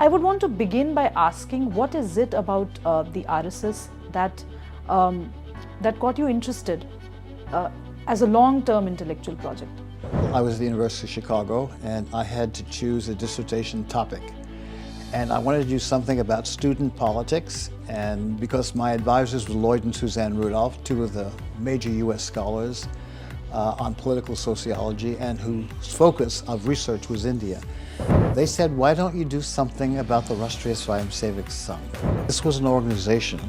I would want to begin by asking, what is it about the RSS that got you interested as a long-term intellectual project? I was at the University of Chicago and I had to choose a dissertation topic. And I wanted to do something about student politics, and because my advisors were Lloyd and Suzanne Rudolph, two of the major US scholars on political sociology and whose focus of research was India, they said, why don't you do something about the Rashtriya Swayamsevak Sangh? This was an organization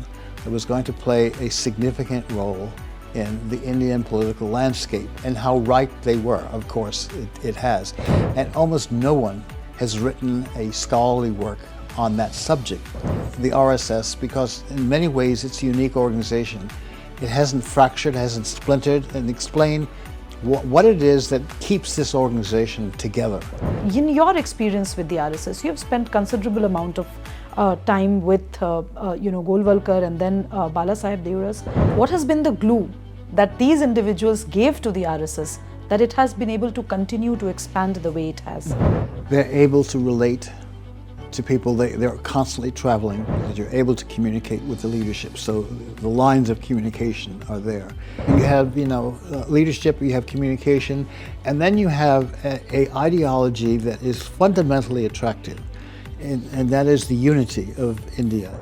that was going to play a significant role in the Indian political landscape, and how right they were, of course, it has. And almost no one has written a scholarly work on that subject. The RSS, because in many ways it's a unique organization, it hasn't fractured, hasn't splintered, and explain what it is that keeps this organization together. In your experience with the RSS, you have spent considerable amount of time with Golwalkar and then Balasaheb Deoras. What has been the glue that these individuals gave to the RSS that it has been able to continue to expand the way it has? They're able to relate to people. They're constantly traveling. You're able to communicate with the leadership, so the lines of communication are there. You have, leadership, you have communication, and then you have a ideology that is fundamentally attractive, and that is the unity of India.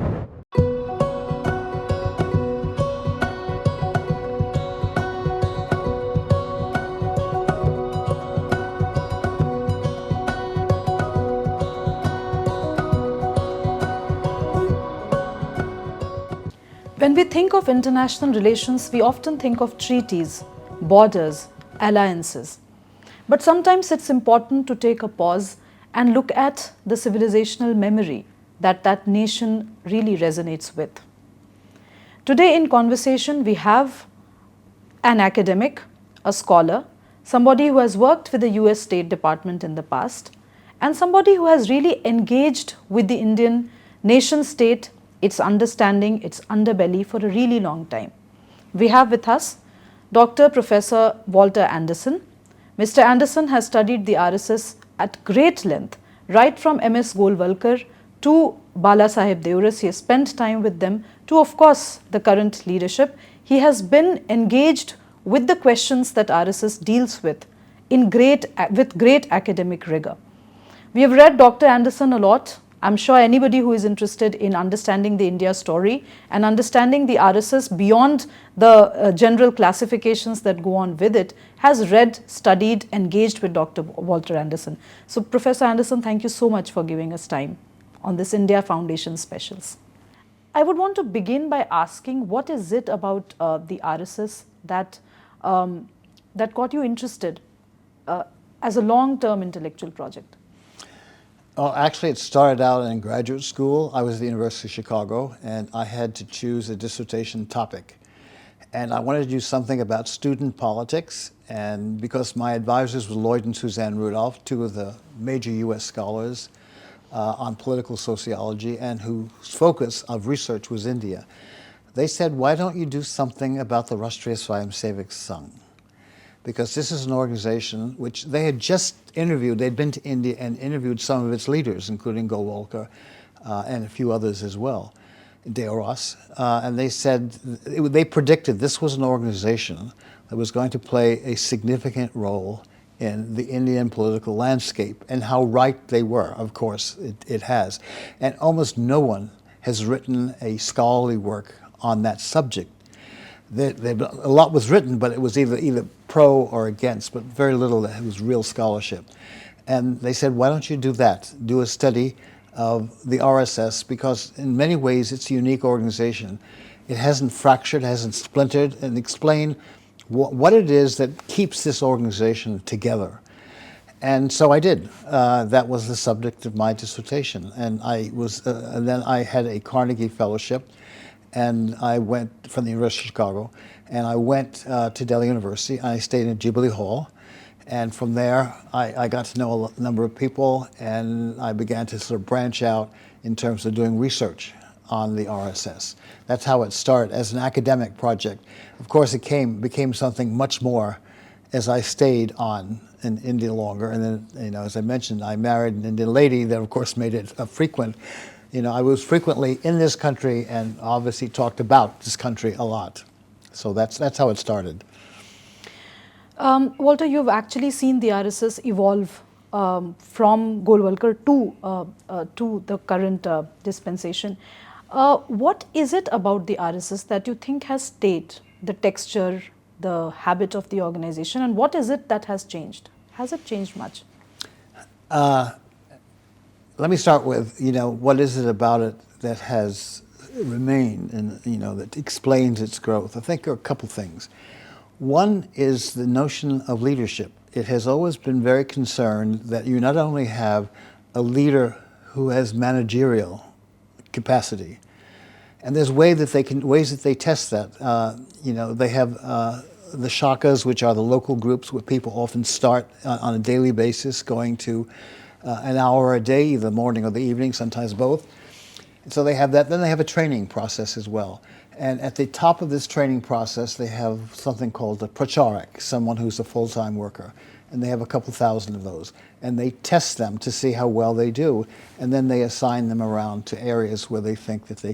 When we think of international relations, we often think of treaties, borders, alliances. But sometimes it's important to take a pause and look at the civilizational memory that nation really resonates with. Today in conversation, we have an academic, a scholar, somebody who has worked with the US State Department in the past, and somebody who has really engaged with the Indian nation state, its understanding, its underbelly for a really long time. We have with us Dr. Professor Walter Andersen. Mr. Andersen has studied the RSS at great length, right from MS Golwalkar to Balasaheb Deoras. He has spent time with them to, of course, the current leadership. He has been engaged with the questions that RSS deals with with great academic rigor. We have read Dr. Andersen a lot. I'm sure anybody who is interested in understanding the India story and understanding the RSS beyond the general classifications that go on with it has read, studied, engaged with Dr. Walter Andersen. So Professor Andersen, thank you so much for giving us time on this India Foundation Specials. I would want to begin by asking, what is it about the RSS that got you interested as a long-term intellectual project? Well, actually, it started out in graduate school. I was at the University of Chicago, and I had to choose a dissertation topic. And I wanted to do something about student politics, and because my advisors were Lloyd and Suzanne Rudolph, two of the major US scholars on political sociology and whose focus of research was India, they said, why don't you do something about the Rashtriya Swayamsevak Sangh? Because this is an organization which they had just interviewed. They'd been to India and interviewed some of its leaders, including Golwalkar and a few others as well, Deoras. And they said, they predicted this was an organization that was going to play a significant role in the Indian political landscape, and how right they were, of course, it has. And almost no one has written a scholarly work on that subject. A lot was written, but it was either pro or against, but very little that was real scholarship. And they said, why don't you do that? Do a study of the RSS, because in many ways it's a unique organization. It hasn't fractured, hasn't splintered, and explain what it is that keeps this organization together. And so I did. That was the subject of my dissertation. And then I had a Carnegie Fellowship, and I went from the University of Chicago, and I went to Delhi University. I stayed in Jubilee Hall, and from there I got to know a number of people, and I began to sort of branch out in terms of doing research on the RSS. That's how it started as an academic project. Of course, it became something much more as I stayed on in India longer. And then, as I mentioned, I married an Indian lady that, of course, made it a frequent. I was frequently in this country and obviously talked about this country a lot. So that's how it started. Walter, you've actually seen the RSS evolve from Golwalkar to the current dispensation. What is it about the RSS that you think has stayed, the texture, the habit of the organization, and what is it that has changed? Has it changed much? Let me start with, what is it about it that has remained and, that explains its growth? I think there are a couple things. One is the notion of leadership. It has always been very concerned that you not only have a leader who has managerial capacity, and there's ways that they test that. They have the shakas, which are the local groups where people often start on a daily basis, going to an hour a day, either the morning or the evening, sometimes both. So they have that. Then they have a training process as well. And at the top of this training process, they have something called a pracharak, someone who's a full-time worker. And they have a couple thousand of those. And they test them to see how well they do. And then they assign them around to areas where they think that they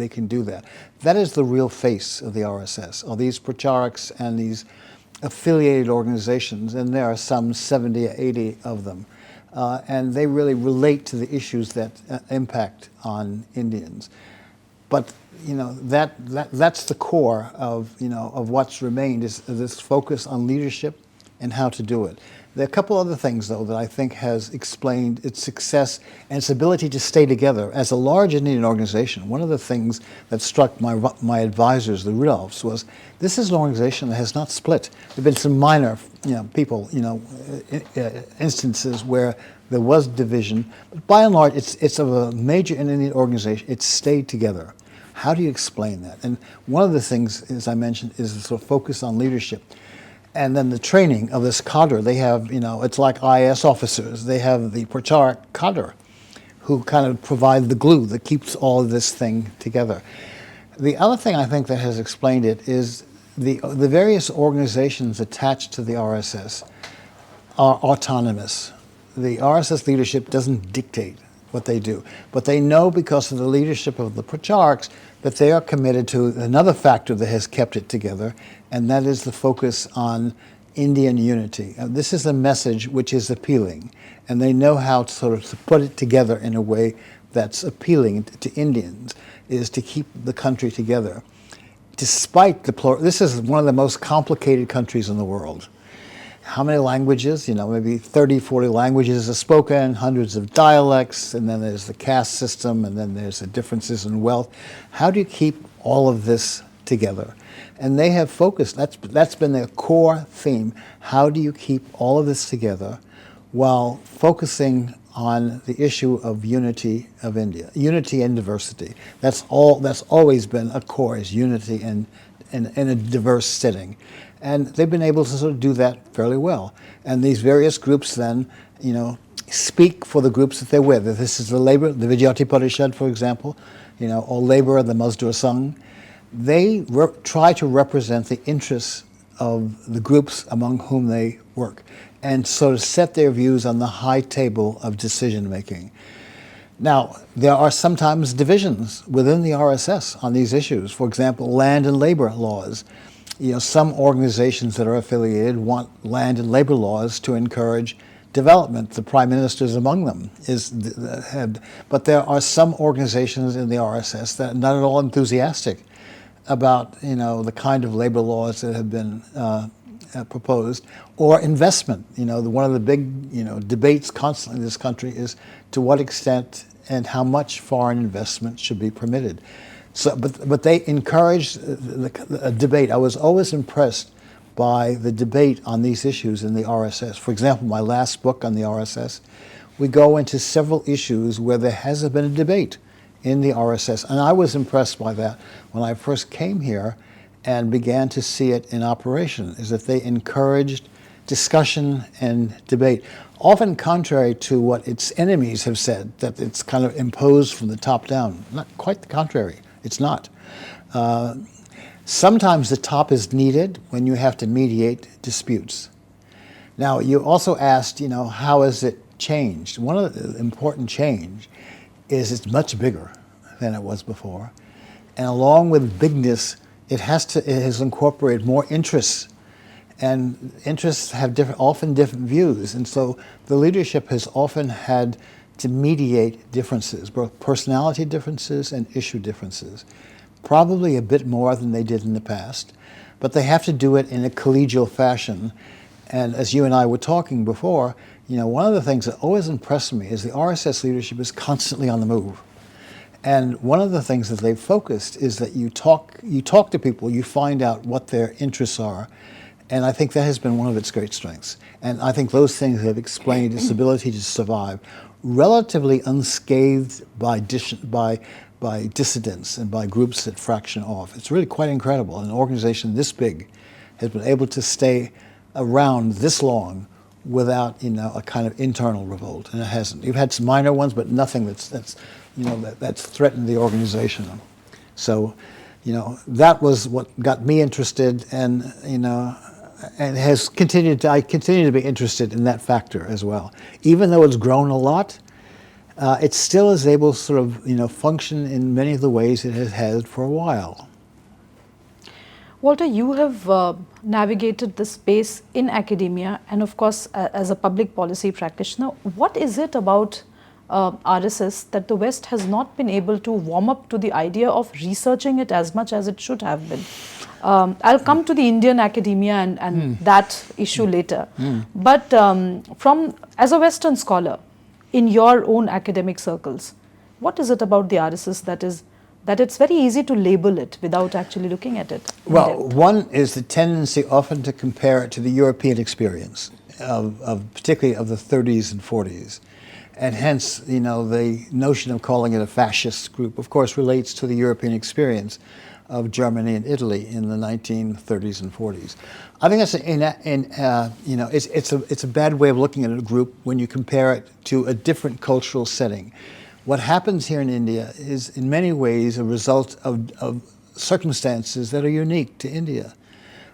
can do that. That is the real face of the RSS, are these pracharaks and these affiliated organizations. And there are some 70 or 80 of them. And they really relate to the issues that impact on Indians. But that's the core of what's remained, is this focus on leadership and how to do it. There are a couple other things, though, that I think has explained its success and its ability to stay together. As a large Indian organization, one of the things that struck my advisors, the Rudolphs, was this is an organization that has not split. There have been some minor, instances where there was division, but by and large, it's of a major Indian organization. It's stayed together. How do you explain that? And one of the things, as I mentioned, is the sort of focus on leadership. And then the training of this cadre, they have, it's like IAS officers. They have the pracharak cadre who kind of provide the glue that keeps all of this thing together. The other thing I think that has explained it is the various organizations attached to the RSS are autonomous. The RSS leadership doesn't dictate what they do, but they know, because of the leadership of the pracharaks, that they are committed to another factor that has kept it together, and that is the focus on Indian unity. This is a message which is appealing, and they know how to put it together in a way that's appealing to Indians, is to keep the country together. Despite this is one of the most complicated countries in the world. How many languages? Maybe 30, 40 languages are spoken, hundreds of dialects, and then there's the caste system, and then there's the differences in wealth. How do you keep all of this together? And they have focused, that's been their core theme. How do you keep all of this together while focusing on the issue of unity of India, unity and diversity? That's always been a core, is unity in a diverse setting. And they've been able to sort of do that fairly well. And these various groups then, speak for the groups that they're with. If this is the labor, the Vijayati Parishad, for example, or labor, the Mazdoor Sangh, they try to represent the interests of the groups among whom they work, and sort of set their views on the high table of decision making. Now, there are sometimes divisions within the RSS on these issues. For example, land and labor laws. Some organizations that are affiliated want land and labor laws to encourage development. The Prime Minister is among them, is the head. But there are some organizations in the RSS that are not at all enthusiastic about the kind of labor laws that have been proposed, or investment. One of the big debates constantly in this country is to what extent and how much foreign investment should be permitted. So, but they encourage a debate. I was always impressed by the debate on these issues in the RSS. For example, my last book on the RSS, we go into several issues where there hasn't been a debate in the RSS. And I was impressed by that when I first came here and began to see it in operation, is that they encouraged discussion and debate, often contrary to what its enemies have said, that it's kind of imposed from the top down. Not quite the contrary. It's not. Sometimes the top is needed when you have to mediate disputes. Now, you also asked, how has it changed? One of the important change is it's much bigger than it was before. And along with bigness, it has incorporated more interests. And interests have often different views. And so the leadership has often had to mediate differences, both personality differences and issue differences. Probably a bit more than they did in the past. But they have to do it in a collegial fashion. And as you and I were talking before, one of the things that always impressed me is the RSS leadership is constantly on the move. And one of the things that they've focused is that you talk to people, you find out what their interests are. And I think that has been one of its great strengths. And I think those things have explained its ability to survive relatively unscathed by dissidents and by groups that fraction off. It's really quite incredible. An organization this big has been able to stay around this long without a kind of internal revolt, and it hasn't. You've had some minor ones, but nothing that's threatened the organization. So, that was what got me interested, and and has continued. I continue to be interested in that factor as well. Even though it's grown a lot, it still is able to sort of function in many of the ways it has had for a while. Walter, you have navigated this space in academia and of course as a public policy practitioner. What is it about RSS that the West has not been able to warm up to the idea of researching it as much as it should have been? I'll come to the Indian academia and that issue later. But as a Western scholar, in your own academic circles, what is it about the RSS that it's very easy to label it without actually looking at it? Well, one is the tendency often to compare it to the European experience, particularly of the 30s and 40s. And hence, the notion of calling it a fascist group, of course, relates to the European experience of Germany and Italy in the 1930s and 40s. I think that's it's a bad way of looking at a group when you compare it to a different cultural setting. What happens here in India is in many ways a result of circumstances that are unique to India.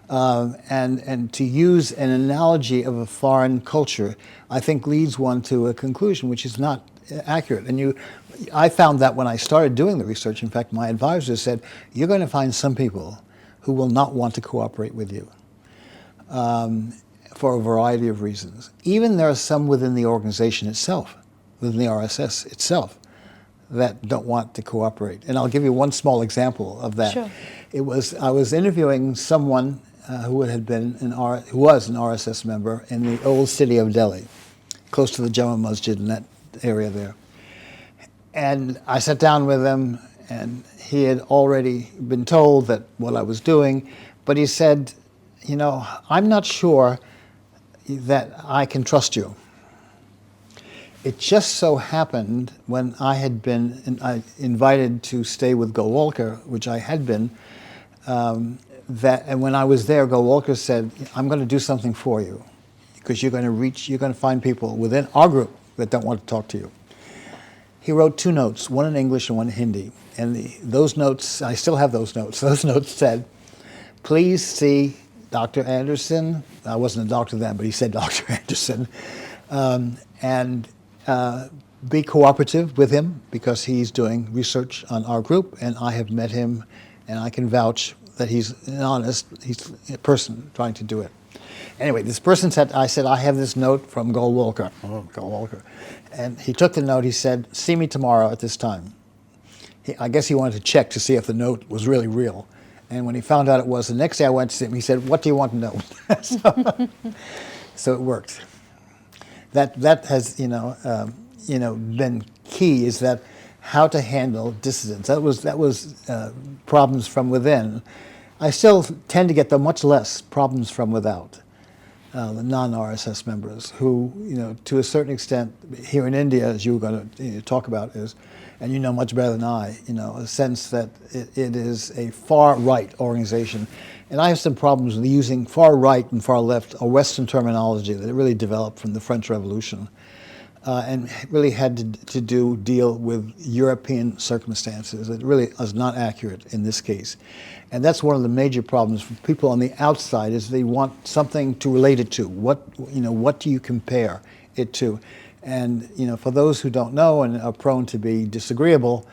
And to use an analogy of a foreign culture, I think leads one to a conclusion which is not accurate. And I found that when I started doing the research. In fact, my advisor said, you're going to find some people who will not want to cooperate with you for a variety of reasons. Even there are some within the organization itself, within the RSS itself, that don't want to cooperate. And I'll give you one small example of that. Sure. I was interviewing someone who was an RSS member in the old city of Delhi, close to the Jama Masjid in that area there. And I sat down with him, and he had already been told that what I was doing, but he said, I'm not sure that I can trust you. It just so happened when I had been invited to stay with Gowalkar, which I had been, and when I was there, Gowalkar said, I'm going to do something for you because you're going to find people within our group that don't want to talk to you. He wrote 2 notes, one in English and one in Hindi. And those notes, I still have those notes. Those notes said, please see Dr. Andersen. I wasn't a doctor then, but he said Dr. Andersen. And be cooperative with him because he's doing research on our group, and I have met him, and I can vouch that he's he's a person trying to do it. Anyway, this person said, I have this note from Gowalkar. And he took the note, he said, see me tomorrow at this time. I guess he wanted to check to see if the note was really real. And when he found out it was, the next day I went to see him, he said, what do you want to know? So it worked. That has, been key, is that how to handle dissidents. That was problems from within. I still tend to get much less problems from without. The non-RSS members who, to a certain extent, here in India, as you were going to talk about, and you know much better than I, a sense that it is a far-right organization. And I have some problems with using far-right and far-left, a Western terminology that really developed from the French Revolution. and really had to deal with European circumstances. It really is not accurate in this case. And that's one of the major problems for people on the outside, is they want something to relate it to. What do you compare it to? And for those who don't know and are prone to be disagreeable,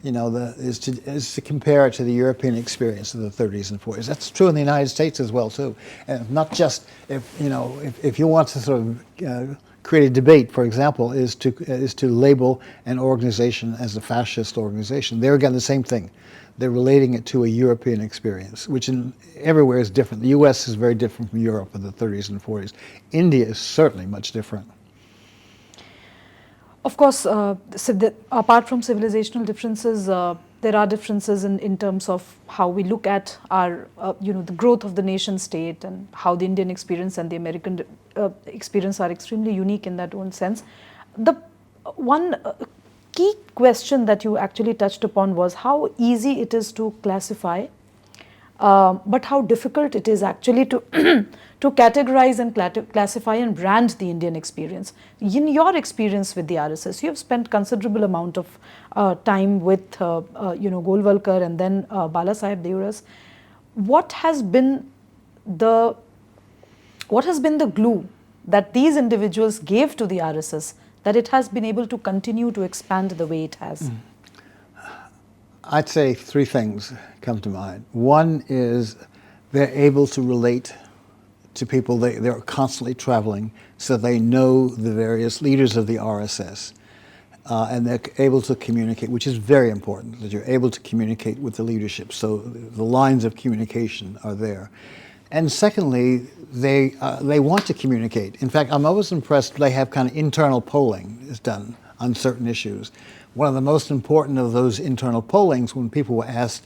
is to compare it to the European experience of the 30s and 40s. That's true in the United States as well too, and not just if you want to sort of create a debate, for example, is to label an organization as a fascist organization. There again, the same thing. They're relating it to a European experience, which everywhere is different. The U.S. is very different from Europe in the 30s and 40s. India is certainly much different. Of course, apart from civilizational differences, there are differences in terms of how we look at our, the growth of the nation state, and how the Indian experience and the American experience are extremely unique in that own sense. The one key question that you actually touched upon was how easy it is to classify, but how difficult it is actually to to categorize and classify and brand the Indian experience. In your experience with the RSS, you have spent considerable amount of time with Golwalkar and then Balasaheb Deoras. What has been the glue that these individuals gave to the RSS that it has been able to continue to expand the way it has? I'd say three things come to mind. One is they're able to relate to people. They're constantly traveling, so they know the various leaders of the RSS. And they're able to communicate, which is very important, that you're able to communicate with the leadership. So the lines of communication are there. And secondly, they want to communicate. In fact, I'm always impressed they have kind of internal polling is done on certain issues. One of the most important of those internal pollings, when people were asked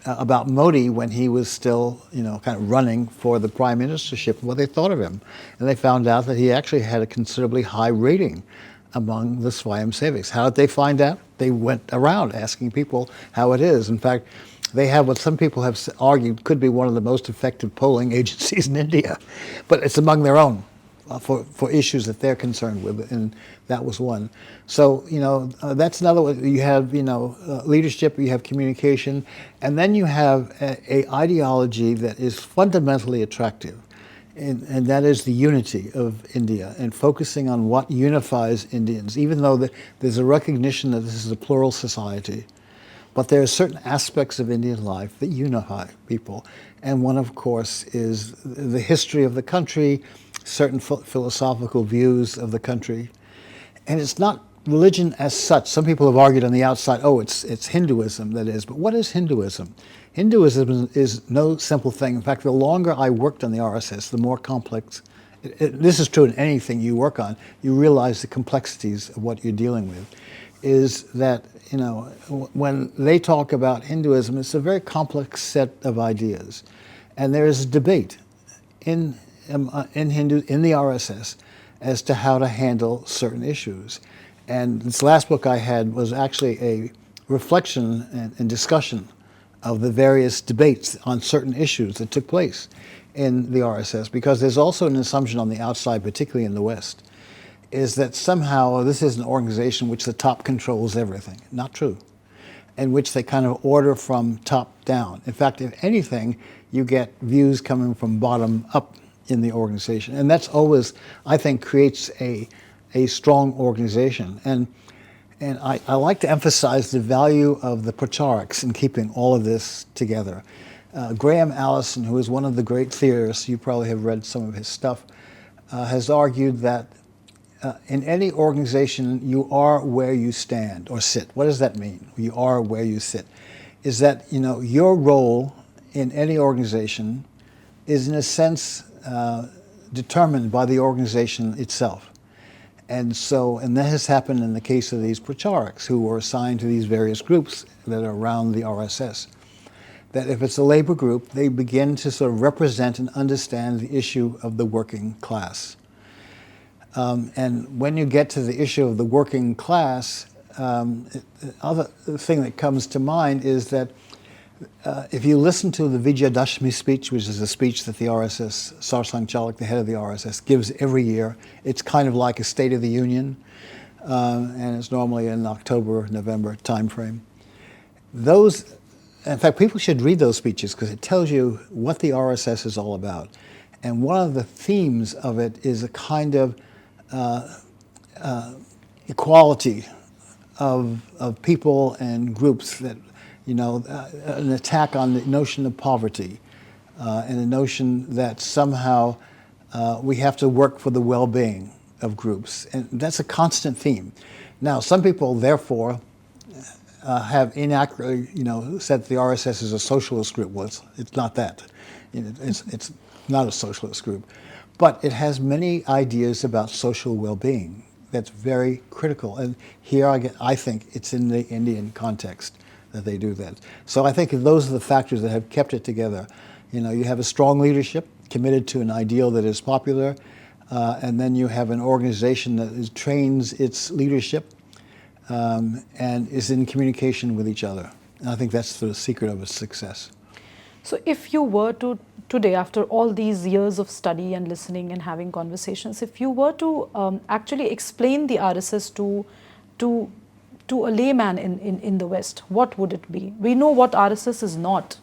about Modi when he was still, kind of running for the prime ministership, what they thought of him. And they found out that he actually had a considerably high rating among the Swayamsevaks. How did they find out? They went around asking people how it is. In fact, they have what some people have argued could be one of the most effective polling agencies in India, but it's among their own for issues that they're concerned with, and that was one. So, that's another one. You have, leadership, you have communication, and then you have a ideology that is fundamentally attractive, and that is the unity of India and focusing on what unifies Indians, even though there's a recognition that this is a plural society. But there are certain aspects of Indian life that unify people. And one, of course, is the history of the country, certain philosophical views of the country. And it's not religion as such. Some people have argued on the outside, it's Hinduism that is. But what is Hinduism? Hinduism is no simple thing. In fact, the longer I worked on the RSS, the more complex. This is true in anything you work on. You realize the complexities of what you're dealing with. Is that, when they talk about Hinduism, it's a very complex set of ideas. And there is a debate in the RSS as to how to handle certain issues. And this last book I had was actually a reflection and discussion of the various debates on certain issues that took place in the RSS, because there's also an assumption on the outside, particularly in the West, is that somehow this is an organization which the top controls everything. Not true. In which they kind of order from top down. In fact, if anything, you get views coming from bottom up in the organization. And that's always, I think, creates a strong organization. And I like to emphasize the value of the Pracharaks in keeping all of this together. Graham Allison, who is one of the great theorists, you probably have read some of his stuff, has argued that in any organization, you are where you stand or sit. What does that mean? You are where you sit. Is that, your role in any organization is in a sense determined by the organization itself. And that has happened in the case of these Pracharaks who were assigned to these various groups that are around the RSS. That if it's a labor group, they begin to sort of represent and understand the issue of the working class. And when you get to the issue of the working class, the other thing that comes to mind is that If you listen to the Vijayadashmi speech, which is a speech that the RSS, Sarsang Chalak, the head of the RSS, gives every year, it's kind of like a State of the Union, and it's normally in October, November timeframe. Those, in fact, people should read those speeches because it tells you what the RSS is all about. And one of the themes of it is a kind of equality of people and groups that, an attack on the notion of poverty and the notion that somehow we have to work for the well-being of groups. And that's a constant theme. Now, some people, therefore, have inaccurately, said that the RSS is a socialist group. Well, it's not that. It's not a socialist group. But it has many ideas about social well-being that's very critical. And here, I think it's in the Indian context that they do that. So I think those are the factors that have kept it together. You have a strong leadership committed to an ideal that is popular, and then you have an organization that trains its leadership and is in communication with each other. And I think that's the secret of its success. So if you were to, today, after all these years of study and listening and having conversations, if you were to actually explain the RSS to a layman in the West, what would it be? We know what RSS is not,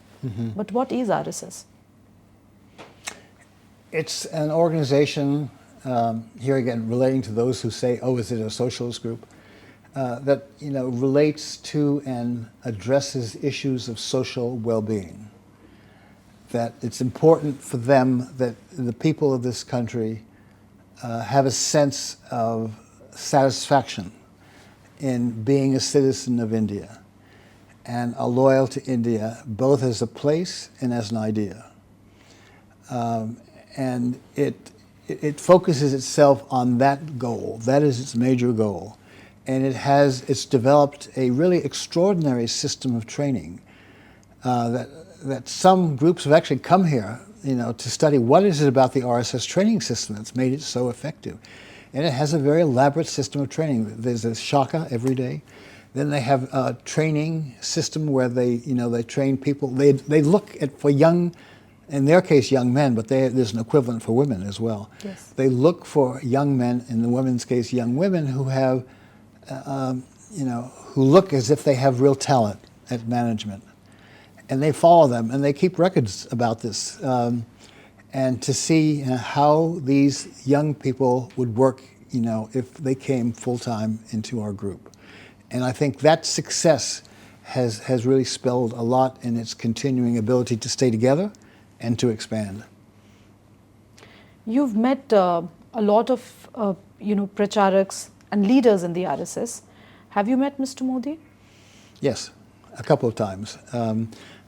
but what is RSS? It's an organization, here again, relating to those who say, oh, is it a socialist group? That relates to and addresses issues of social well-being. That it's important for them that the people of this country have a sense of satisfaction in being a citizen of India and are loyal to India, both as a place and as an idea. And it focuses itself on that goal. That is its major goal. And it's developed a really extraordinary system of training that some groups have actually come here, to study what is it about the RSS training system that's made it so effective. And it has a very elaborate system of training. There's a shaka every day. Then they have a training system where they train people. They look at, for young, in their case, young men, but there's an equivalent for women as well. Yes. They look for young men, in the women's case, young women who have, who look as if they have real talent at management. And they follow them, and they keep records about this. And to see how these young people would work, if they came full-time into our group. And I think that success has really spelled a lot in its continuing ability to stay together and to expand. You've met a lot of, pracharaks and leaders in the RSS. Have you met Mr. Modi? Yes, a couple of times.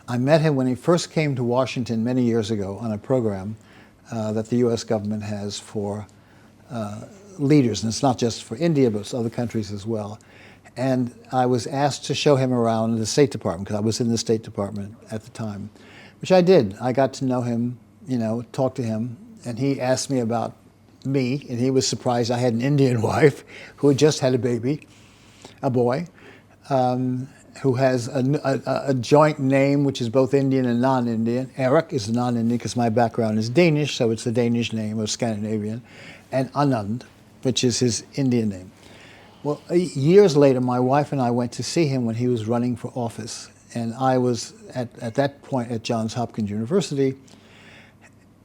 I met him when he first came to Washington many years ago on a program that the U.S. government has for leaders, and it's not just for India, but it's other countries as well. And I was asked to show him around the State Department, because I was in the State Department at the time, which I did. I got to know him, talk to him, and he asked me about me, and he was surprised I had an Indian wife who had just had a baby, a boy, who has a joint name which is both Indian and non-Indian. Eric is non-Indian because my background is Danish, so it's a Danish name or Scandinavian, and Anand, which is his Indian name. Well, years later, my wife and I went to see him when he was running for office, and I was at that point at Johns Hopkins University,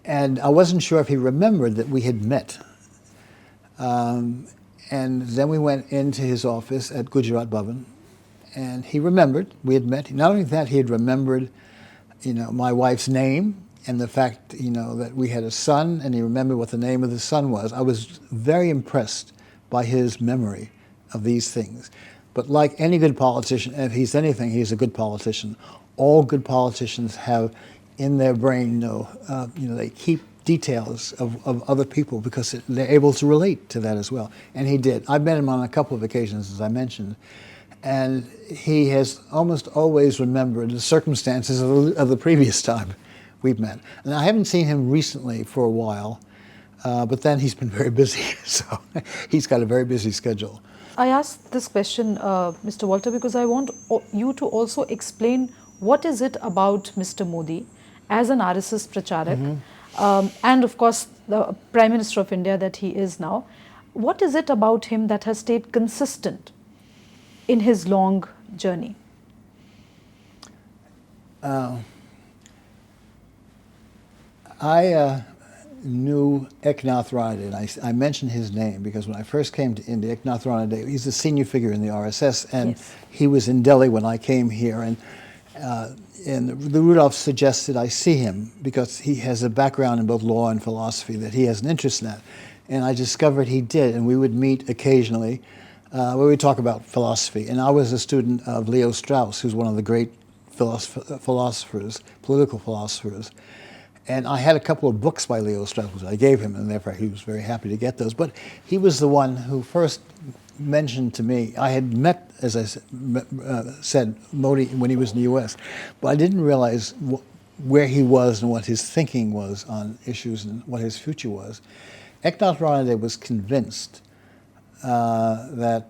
and I wasn't sure if he remembered that we had met. And then we went into his office at Gujarat Bhavan, and he remembered we had met. Not only that, he had remembered, my wife's name and the fact, that we had a son, and he remembered what the name of the son was. I was very impressed by his memory of these things. But like any good politician, if he's anything, he's a good politician. All good politicians have in their brain, they keep details of other people because they're able to relate to that as well. And he did. I've met him on a couple of occasions, as I mentioned. And he has almost always remembered the circumstances of the previous time we've met. And I haven't seen him recently for a while, but then he's been very busy, so he's got a very busy schedule. I asked this question, Mr. Walter, because I want you to also explain what is it about Mr. Modi as an RSS Pracharak, and of course the Prime Minister of India that he is now, what is it about him that has stayed consistent in his long journey? I knew Eknath Ranade, and I mentioned his name because when I first came to India, Eknath Ranade, he's a senior figure in the RSS, and Yes. he was in Delhi when I came here, and the Rudolph suggested I see him because he has a background in both law and philosophy, that he has an interest in that. And I discovered he did, and we would meet occasionally where we talk about philosophy. And I was a student of Leo Strauss, who's one of the great philosophers, political philosophers. And I had a couple of books by Leo Strauss, which I gave him, and therefore he was very happy to get those. But he was the one who first mentioned to me, I had met, as I said, Modi when he was in the US, but I didn't realize where he was and what his thinking was on issues and what his future was. Eknath Ranade was convinced that,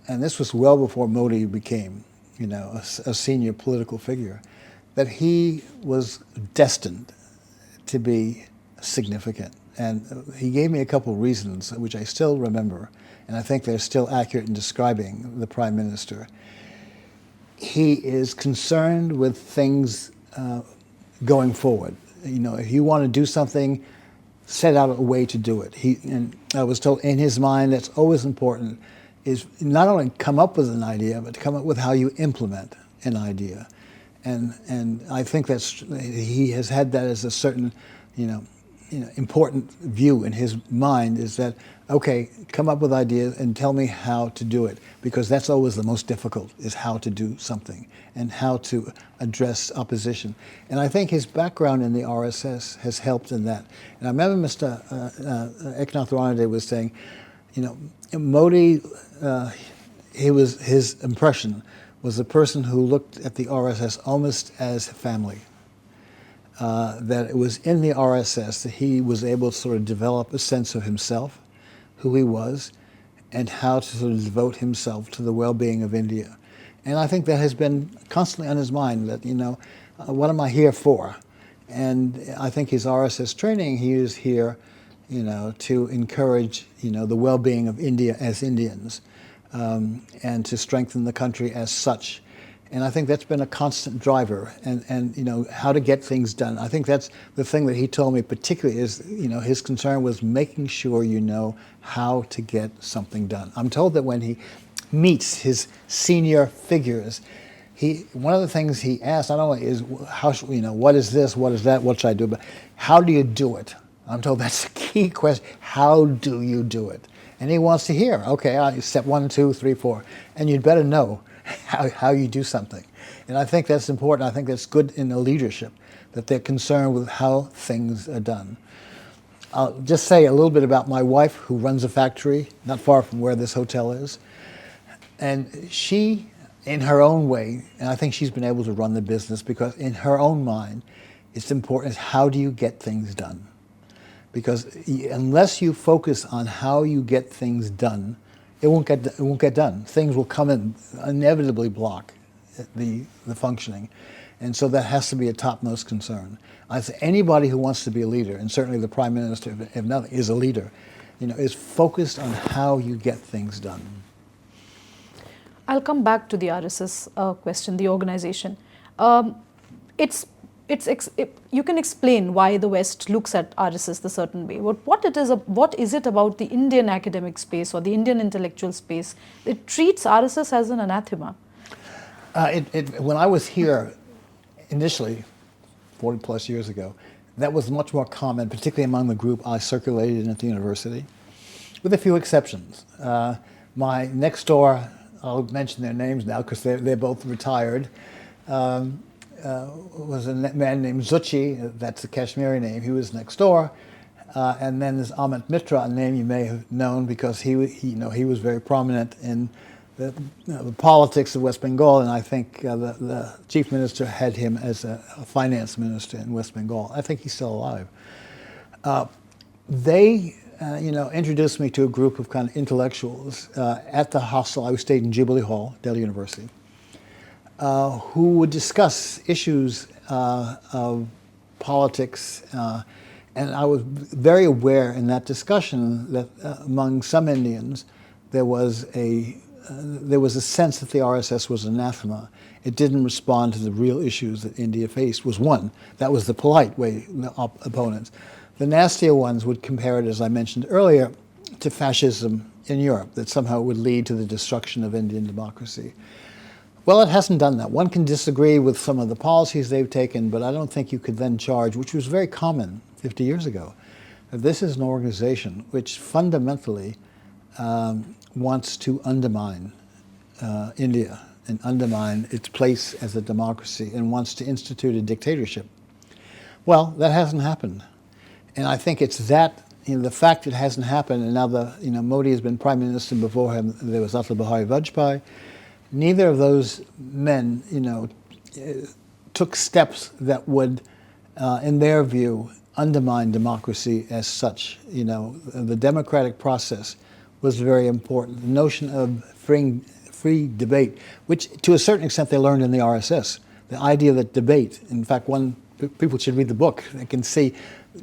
and this was well before Modi became, a senior political figure, that he was destined to be significant. And he gave me a couple of reasons, which I still remember, and I think they're still accurate in describing the Prime Minister. He is concerned with things going forward. If you want to do something, set out a way to do it. And I was told in his mind that's always important is not only come up with an idea, but to come up with how you implement an idea. And I think he has had that as a certain, important view in his mind, is that, okay, come up with ideas and tell me how to do it, because that's always the most difficult, is how to do something and how to address opposition. And I think his background in the RSS has helped in that. And I remember Mr. Eknath Ranade was saying, Modi, his impression was the person who looked at the RSS almost as family. That it was in the RSS that he was able to sort of develop a sense of himself, who he was, and how to sort of devote himself to the well-being of India. And I think that has been constantly on his mind, that, what am I here for? And I think his RSS training, he is here, to encourage, the well-being of India as Indians, and to strengthen the country as such. And I think that's been a constant driver, and how to get things done. I think that's the thing that he told me particularly is, his concern was making sure you know how to get something done. I'm told that when he meets his senior figures, one of the things he asks not only is what is this, what is that, what should I do, but how do you do it? I'm told that's a key question. How do you do it? And he wants to hear, okay, step 1, 2, 3, 4, and you'd better know how you do something. And I think that's important. I think that's good in the leadership, that they're concerned with how things are done. I'll just say a little bit about my wife, who runs a factory not far from where this hotel is. And she, in her own way, and I think she's been able to run the business because in her own mind, it's important, how do you get things done? Because unless you focus on how you get things done, it won't get done. Things will come and inevitably block the functioning. And so that has to be a topmost concern. I say anybody who wants to be a leader, and certainly the Prime Minister, if nothing, is a leader, is focused on how you get things done. I'll come back to the RSS question, the organization. You can explain why the West looks at RSS the certain way. What is it about the Indian academic space or the Indian intellectual space that treats RSS as an anathema? When I was here initially, 40 plus years ago, that was much more common, particularly among the group I circulated in at the university, with a few exceptions. My next door, I'll mention their names now because they're both retired, was a man named Zuchi, that's the Kashmiri name, he was next door. And then there's Amit Mitra, a name you may have known because he was very prominent in the politics of West Bengal, and I think the chief minister had him as a finance minister in West Bengal. I think he's still alive. They introduced me to a group of kind of intellectuals at the hostel. I stayed in Jubilee Hall, Delhi University. who would discuss issues of politics. And I was very aware in that discussion that among some Indians there was a sense that the RSS was anathema. It didn't respond to the real issues that India faced, was one. That was the polite way, the opponents. The nastier ones would compare it, as I mentioned earlier, to fascism in Europe, that somehow would lead to the destruction of Indian democracy. Well, it hasn't done that. One can disagree with some of the policies they've taken, but I don't think you could then charge, which was very common 50 years ago, that this is an organization which fundamentally wants to undermine India and undermine its place as a democracy and wants to institute a dictatorship. Well, that hasn't happened. And I think it's that, the fact it hasn't happened, and now Modi has been prime minister. Before him there was Atal Bihari Vajpayee. Neither of those men, took steps that would, in their view, undermine democracy as such. The democratic process was very important. The notion of free debate, which to a certain extent they learned in the RSS. The idea that debate, in fact, people should read the book. They can see,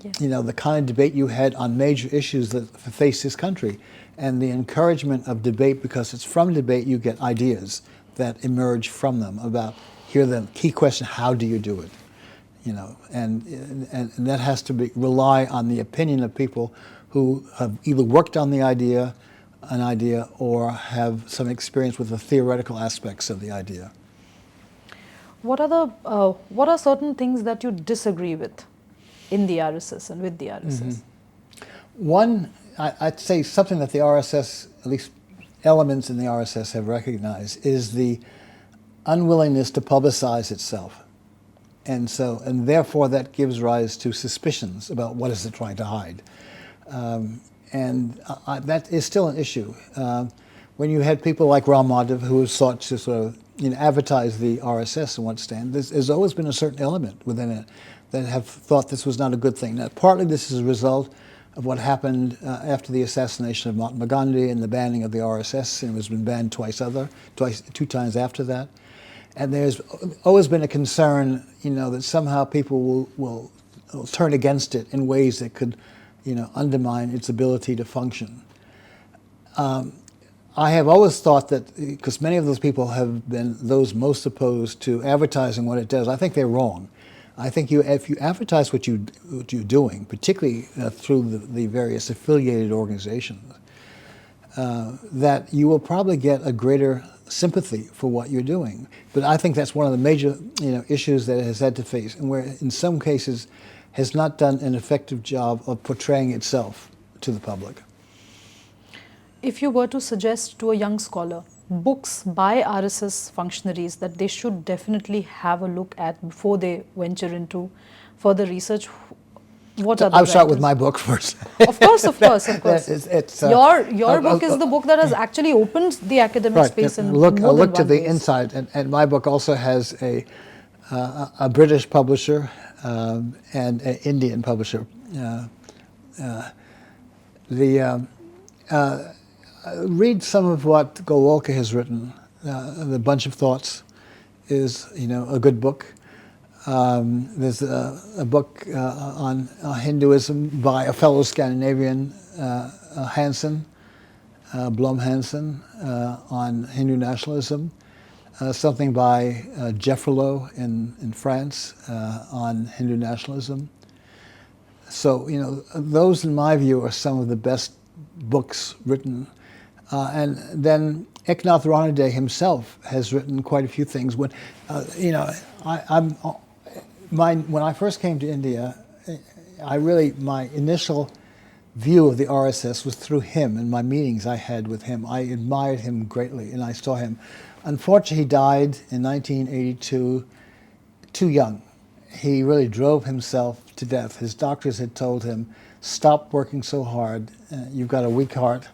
yes, the kind of debate you had on major issues that face this country, and the encouragement of debate, because it's from debate you get ideas that emerge from them about, here the key question, how do you do it? And that has to rely on the opinion of people who have either worked on an idea or have some experience with the theoretical aspects of the idea. What are certain things that you disagree with in the RSS and with the RSS? Mm-hmm. One, I'd say something that the RSS, at least elements in the RSS have recognized, is the unwillingness to publicize itself. And therefore that gives rise to suspicions about what is it trying to hide. That is still an issue. When you had people like Ram Madhav who have sought to sort of advertise the RSS in one stand, there's always been a certain element within it that have thought this was not a good thing. Now, partly this is a result of what happened after the assassination of Mahatma Gandhi and the banning of the RSS, and it has been banned two times after that. And there's always been a concern, that somehow people will turn against it in ways that could, undermine its ability to function. I have always thought that, because many of those people have been those most opposed to advertising what it does, I think they're wrong. I think if you advertise what you're doing, particularly through the various affiliated organizations, that you will probably get a greater sympathy for what you're doing. But I think that's one of the major issues that it has had to face, and where in some cases has not done an effective job of portraying itself to the public. If you were to suggest to a young scholar books by RSS functionaries that they should definitely have a look at before they venture into further research, what are the I'll start with writers? my book first. Of course. Your book is the book that has actually opened the academic space in more than look to one the ways. inside, and my book also has a British publisher and an Indian publisher. Read some of what Golwalkar has written. The Bunch of Thoughts is, a good book. There's a book on Hinduism by a fellow Scandinavian, Hansen, Blom Hansen, on Hindu nationalism. Something by Jeffrelot in France on Hindu nationalism. So, those in my view are some of the best books written. And then Eknath Ranade himself has written quite a few things. When when I first came to India, my initial view of the RSS was through him and my meetings I had with him. I admired him greatly, and I saw him. Unfortunately, he died in 1982, too young. He really drove himself to death. His doctors had told him, stop working so hard, you've got a weak heart,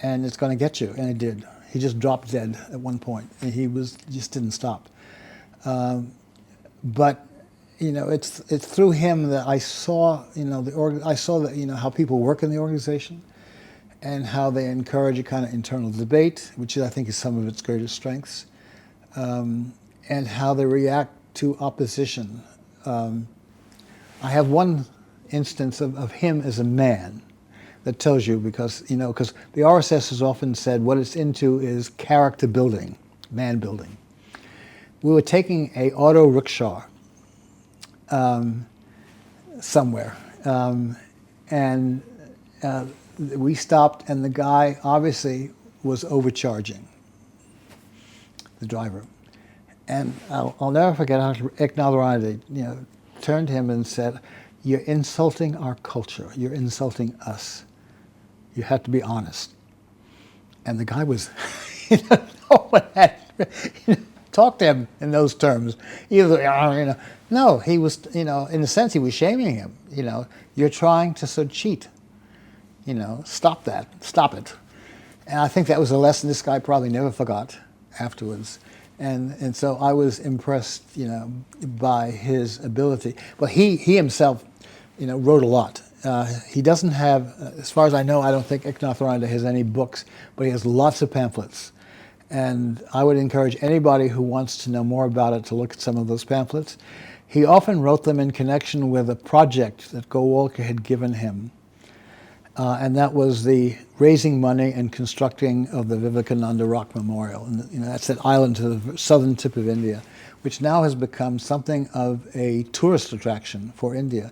and it's going to get you, and it did. He just dropped dead at one point, and just didn't stop. But it's through him that I saw how people work in the organization, and how they encourage a kind of internal debate, which I think is some of its greatest strengths. and how they react to opposition. I have one instance of him as a man that tells you, because the RSS has often said what it's into is character building, man building. We were taking a auto rickshaw somewhere, and we stopped, and the guy obviously was overcharging, the driver. And I'll never forget how Eknath turned to him and said, "You're insulting our culture. You're insulting us. You have to be honest." And the guy was, no one had talked to him in those terms. Either, no, he was, in a sense, he was shaming him. You're trying to so cheat. Stop that. Stop it. And I think that was a lesson this guy probably never forgot afterwards. And so I was impressed, by his ability. But he himself, wrote a lot. He doesn't have, as far as I know, I don't think Eknath has any books, but he has lots of pamphlets. And I would encourage anybody who wants to know more about it to look at some of those pamphlets. He often wrote them in connection with a project that Gowalkar had given him. And that was the raising money and constructing of the Vivekananda Rock Memorial. And that's that island to the southern tip of India, which now has become something of a tourist attraction for India.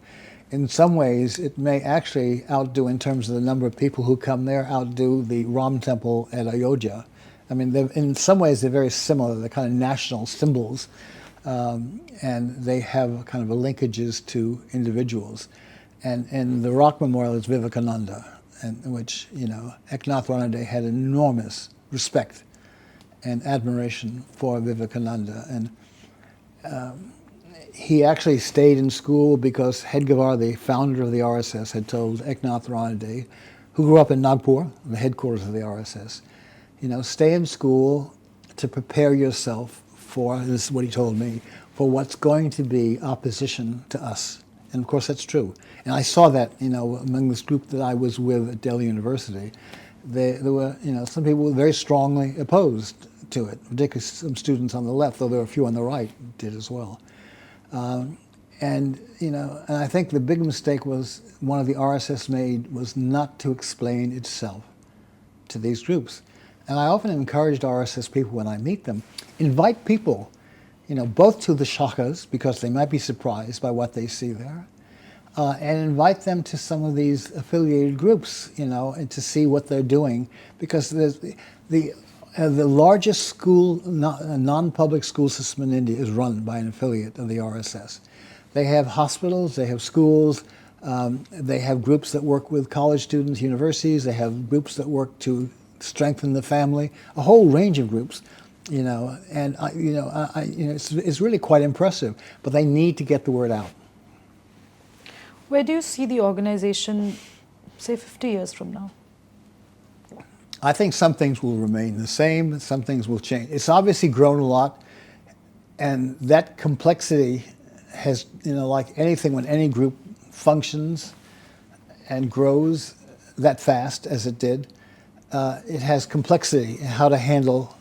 In some ways, it may actually outdo, in terms of the number of people who come there, outdo the Ram Temple at Ayodhya. I mean, in some ways, they're very similar. They're kind of national symbols, and they have kind of linkages to individuals. And the Rock Memorial is Vivekananda, and which, Eknath Ranade had enormous respect and admiration for Vivekananda. And he actually stayed in school because Hedgewar, the founder of the RSS, had told Eknath Ranade, who grew up in Nagpur, the headquarters of the RSS, stay in school to prepare yourself for, this is what he told me, for what's going to be opposition to us. And of course that's true. And I saw that, among this group that I was with at Delhi University. There were, some people were very strongly opposed to it, particularly some students on the left, though there were a few on the right did as well. And I think the big mistake was one of the RSS made was not to explain itself to these groups. And I often encouraged RSS people when I meet them, invite people, both to the shakas, because they might be surprised by what they see there, and invite them to some of these affiliated groups, and to see what they're doing, because the largest school, non-public school system in India is run by an affiliate of the RSS. They have hospitals, they have schools, they have groups that work with college students, universities, they have groups that work to strengthen the family, a whole range of groups, and it's really quite impressive, but they need to get the word out. Where do you see the organization, say, 50 years from now? I think some things will remain the same, some things will change. It's obviously grown a lot, and that complexity has, like anything, when any group functions and grows that fast as it did, it has complexity in how to handle,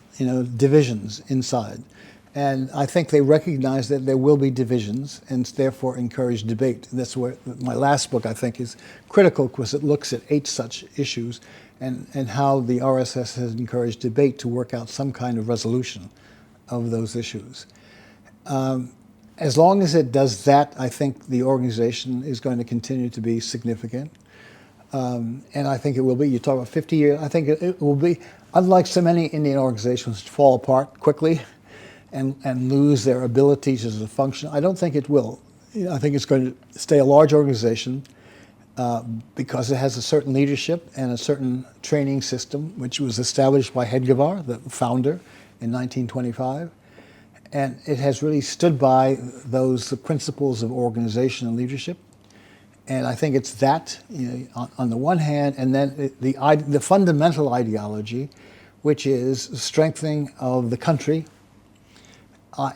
divisions inside. And I think they recognize that there will be divisions and therefore encourage debate. And that's where my last book, I think, is critical, because it looks at 8 such issues and how the RSS has encouraged debate to work out some kind of resolution of those issues. As long as it does that, I think the organization is going to continue to be significant. And I think it will be. You talk about 50 years, I think it will be, unlike so many Indian organizations, fall apart quickly and lose their abilities as a function. I don't think it will. I think it's going to stay a large organization because it has a certain leadership and a certain training system, which was established by Hedgewar, the founder, in 1925. And it has really stood by those principles of organization and leadership. And I think it's that, on the one hand, and then the fundamental ideology, which is strengthening of the country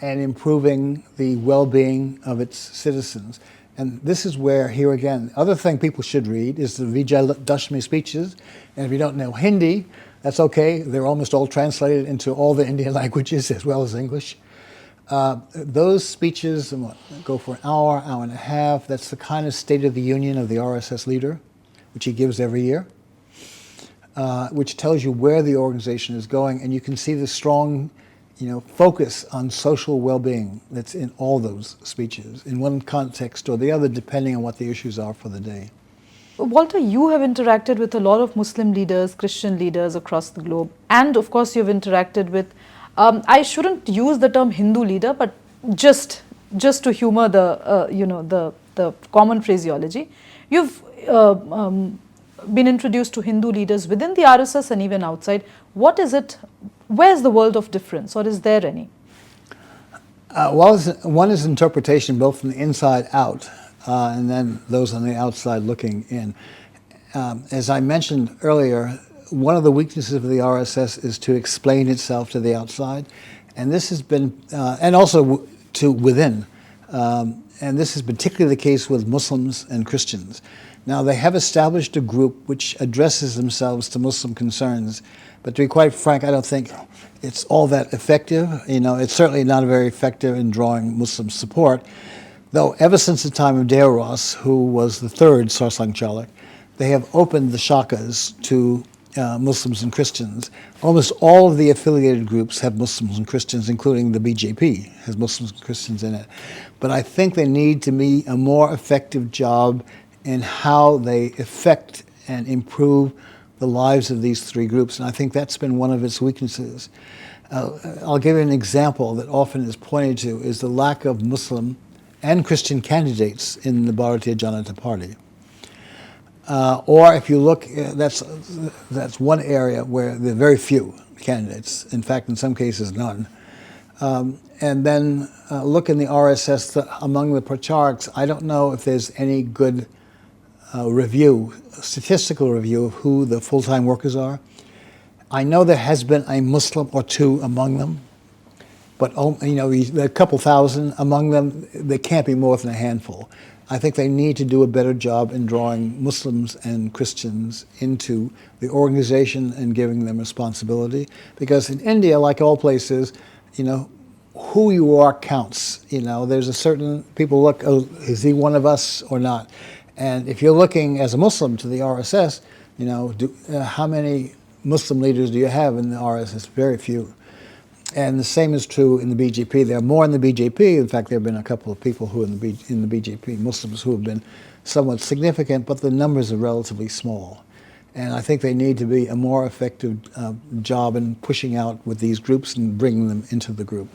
and improving the well-being of its citizens. And this is where, here again, the other thing people should read is the Vijayadashmi speeches. And if you don't know Hindi, that's okay. They're almost all translated into all the Indian languages as well as English. Those speeches go for an hour, hour and a half. That's the kind of State of the Union of the RSS leader, which he gives every year, which tells you where the organization is going, and you can see the strong, focus on social well-being that's in all those speeches, in one context or the other, depending on what the issues are for the day. Walter, you have interacted with a lot of Muslim leaders, Christian leaders across the globe, and of course you've interacted with, I shouldn't use the term Hindu leader, but just to humor the common phraseology, you've been introduced to Hindu leaders within the RSS and even outside. What is it? Where's the world of difference, or is there any? Well, one is interpretation both from the inside out, and then those on the outside looking in. As I mentioned earlier, one of the weaknesses of the RSS is to explain itself to the outside, and this has been, and also to within, and this is particularly the case with Muslims and Christians. Now, they have established a group which addresses themselves to Muslim concerns, but to be quite frank, I don't think it's all that effective. It's certainly not very effective in drawing Muslim support, though ever since the time of Deoros, who was the third Sarsang Chalak, they have opened the shakas to Muslims and Christians. Almost all of the affiliated groups have Muslims and Christians, including the BJP has Muslims and Christians in it. But I think they need to be a more effective job in how they affect and improve the lives of these three groups, and I think that's been one of its weaknesses. I'll give you an example that often is pointed to, is the lack of Muslim and Christian candidates in the Bharatiya Janata Party. Or if you look, that's one area where there are very few candidates, in fact in some cases none. And then look in the RSS, among the pracharaks, I don't know if there's any good statistical review of who the full-time workers are. I know there has been a Muslim or two among them, but there are a couple thousand among them. There can't be more than a handful. I think they need to do a better job in drawing Muslims and Christians into the organization and giving them responsibility. Because in India, like all places, who you are counts. There's a certain, people look, oh, is he one of us or not? And if you're looking as a Muslim to the RSS, how many Muslim leaders do you have in the RSS? Very few. And the same is true in the BJP. There are more in the BJP. In fact, there have been a couple of people who in the BJP, Muslims who have been somewhat significant, but the numbers are relatively small. And I think they need to be a more effective job in pushing out with these groups and bringing them into the group.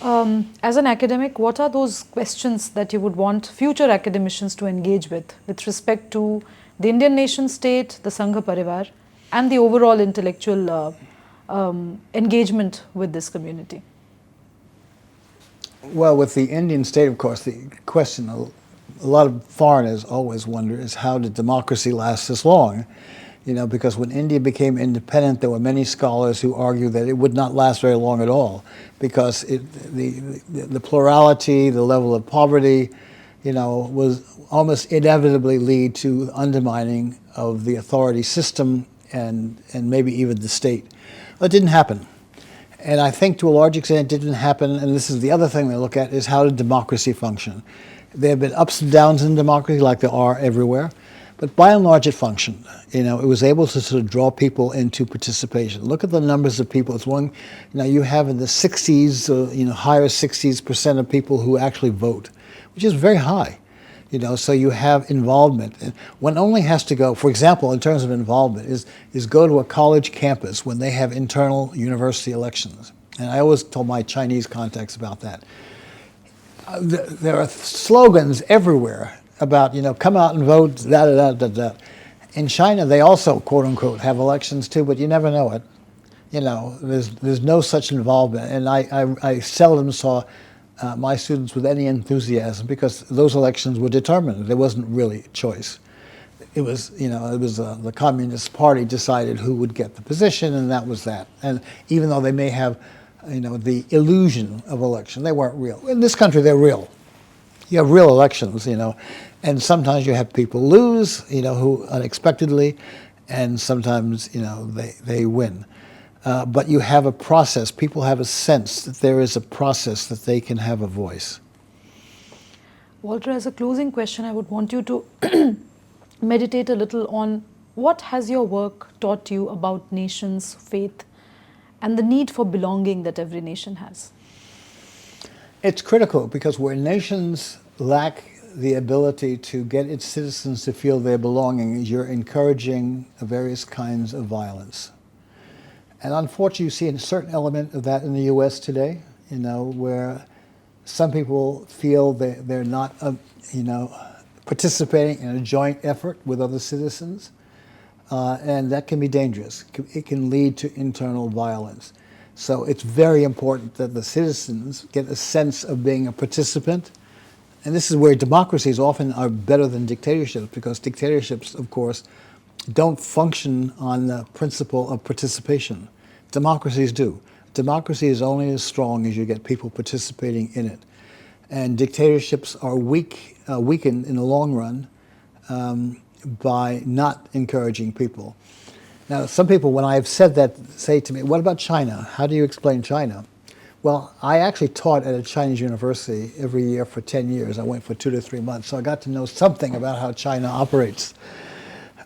As an academic, what are those questions that you would want future academicians to engage with respect to the Indian nation state, the Sangha Parivar, and the overall intellectual engagement with this community? Well, with the Indian state, of course, the question a lot of foreigners always wonder is, how did democracy last this long? Because when India became independent, there were many scholars who argued that it would not last very long at all, because the plurality, the level of poverty, was almost inevitably lead to undermining of the authority system and maybe even the state. Well, it didn't happen. And I think to a large extent it didn't happen, and this is the other thing they look at, is how did democracy function? There have been ups and downs in democracy, like there are everywhere. But by and large, it functioned. It was able to sort of draw people into participation. Look at the numbers of people. It's one, you have in the 60s, higher 60s% of people who actually vote, which is very high. So you have involvement. And one only has to go, for example, in terms of involvement, is go to a college campus when they have internal university elections. And I always told my Chinese contacts about that. There are slogans everywhere about, come out and vote, da-da-da-da-da. In China, they also, quote unquote, have elections too, but you never know it. There's no such involvement. And I seldom saw my students with any enthusiasm, because those elections were determined. There wasn't really a choice. It was, the Communist Party decided who would get the position, and that was that. And even though they may have, the illusion of election, they weren't real. In this country, they're real. You have real elections, and sometimes you have people lose, who unexpectedly, and sometimes, they win. but you have a process. People have a sense that there is a process that they can have a voice. Walter, as a closing question, I would want you to meditate a little on what has your work taught you about nations, faith, and the need for belonging that every nation has. It's critical because where nations lack the ability to get its citizens to feel their belonging, you're encouraging various kinds of violence. And unfortunately, you see a certain element of that in the U.S. today, where some people feel they're not, participating in a joint effort with other citizens, and that can be dangerous. It can lead to internal violence. So it's very important that the citizens get a sense of being a participant. And this is where democracies often are better than dictatorships, because dictatorships, of course, don't function on the principle of participation. Democracies do. Democracy is only as strong as you get people participating in it. And dictatorships are weakened in the long run by not encouraging people. Now, some people, when I've said that, say to me, what about China? How do you explain China? Well, I actually taught at a Chinese university every year for 10 years. I went for 2 to 3 months, so I got to know something about how China operates.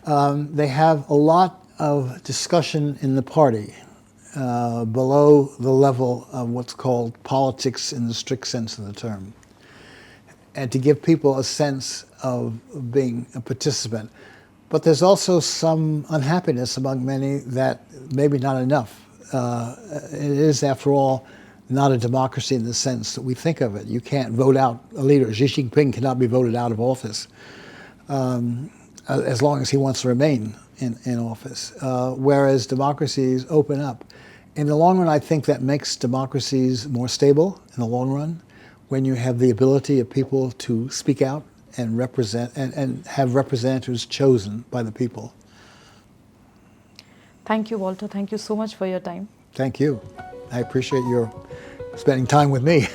They have a lot of discussion in the party below the level of what's called politics in the strict sense of the term, and to give people a sense of being a participant. But there's also some unhappiness among many that maybe not enough. It is, after all, not a democracy in the sense that we think of it. You can't vote out a leader. Xi Jinping cannot be voted out of office as long as he wants to remain in office, whereas democracies open up. In the long run, I think that makes democracies more stable in the long run, when you have the ability of people to speak out and represent and have representatives chosen by the people. Thank you, Walter. Thank you so much for your time. Thank you. I appreciate your spending time with me.